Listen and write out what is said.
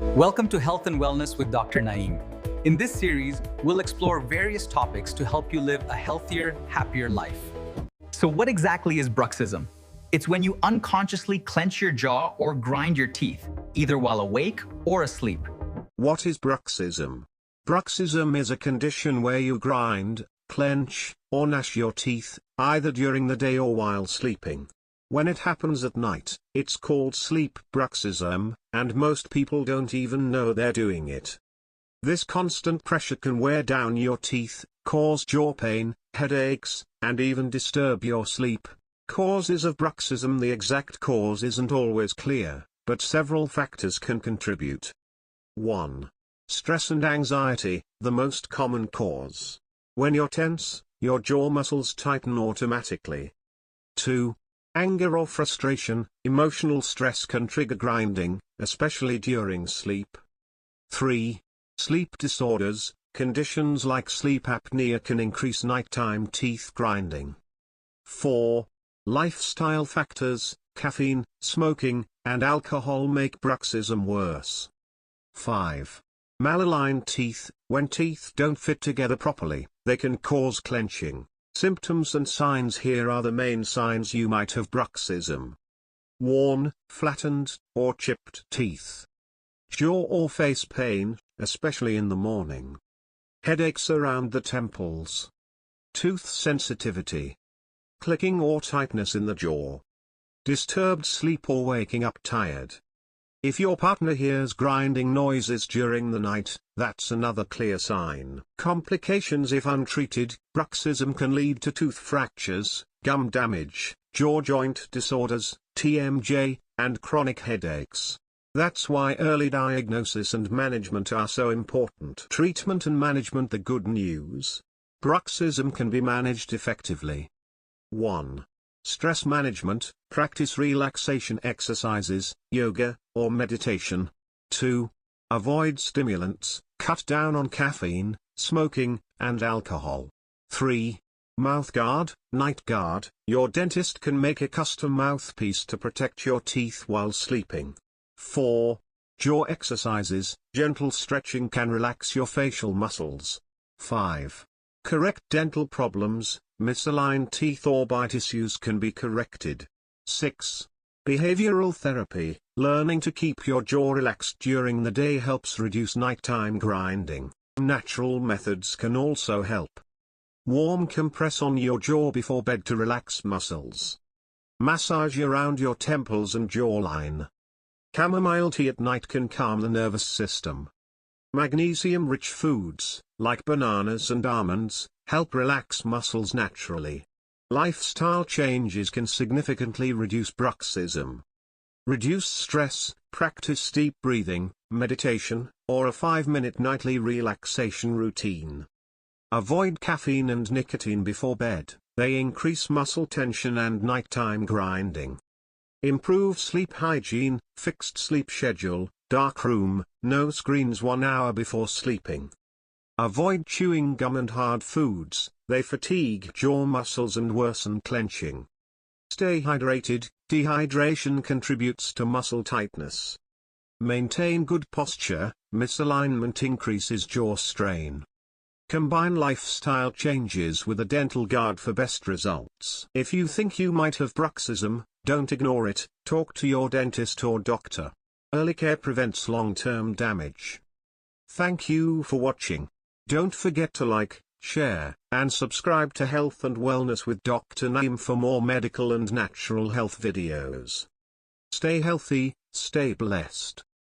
Welcome to Health and Wellness with Dr. Naeem. In this series, we'll explore various topics to help you live a healthier, happier life. So what exactly is bruxism? It's when you unconsciously clench your jaw or grind your teeth, either while awake or asleep. What is bruxism? Bruxism is a condition where you grind, clench, or gnash your teeth, either during the day or while sleeping. When it happens at night, it's called sleep bruxism, and most people don't even know they're doing it. This constant pressure can wear down your teeth, cause jaw pain, headaches, and even disturb your sleep. Causes of bruxism. The exact cause isn't always clear, but several factors can contribute. 1. Stress and anxiety, the most common cause. When you're tense, your jaw muscles tighten automatically. 2. Anger or frustration, emotional stress can trigger grinding, especially during sleep. 3. Sleep disorders, conditions like sleep apnea can increase nighttime teeth grinding. 4. Lifestyle factors, caffeine, smoking, and alcohol make bruxism worse. 5. Malaligned teeth, when teeth don't fit together properly, they can cause clenching. Symptoms and signs. Here are the main signs you might have bruxism. Worn, flattened, or chipped teeth. Jaw or face pain, especially in the morning. Headaches around the temples. Tooth sensitivity. Clicking or tightness in the jaw. Disturbed sleep or waking up tired. If your partner hears grinding noises during the night, that's another clear sign. Complications. If untreated, bruxism can lead to tooth fractures, gum damage, jaw joint disorders, TMJ, and chronic headaches. That's why early diagnosis and management are so important. Treatment and management. The good news: bruxism can be managed effectively. 1. Stress management, practice relaxation exercises, yoga, or meditation. 2. Avoid stimulants, cut down on caffeine, smoking, and alcohol. 3. Mouth guard, night guard. Your dentist can make a custom mouthpiece to protect your teeth while sleeping. 4. Jaw exercises, gentle stretching can relax your facial muscles. 5. Correct dental problems, misaligned teeth or bite issues can be corrected. 6. Behavioral therapy, learning to keep your jaw relaxed during the day helps reduce nighttime grinding. Natural methods can also help. Warm compress on your jaw before bed to relax muscles. Massage around your temples and jawline. Chamomile tea at night can calm the nervous system. Magnesium-rich foods, like bananas and almonds, help relax muscles naturally. Lifestyle changes can significantly reduce bruxism. Reduce stress, practice deep breathing, meditation, or a 5-minute nightly relaxation routine. Avoid caffeine and nicotine before bed, they increase muscle tension and nighttime grinding. Improve sleep hygiene, fixed sleep schedule, dark room, no screens 1 hour before sleeping. Avoid chewing gum and hard foods, they fatigue jaw muscles and worsen clenching. Stay hydrated, dehydration contributes to muscle tightness. Maintain good posture, misalignment increases jaw strain. Combine lifestyle changes with a dental guard for best results. If you think you might have bruxism, don't ignore it, talk to your dentist or doctor. Early care prevents long-term damage. Thank you for watching. Don't forget to like, share, and subscribe to Health and Wellness with Dr. Naeem for more medical and natural health videos. Stay healthy, stay blessed.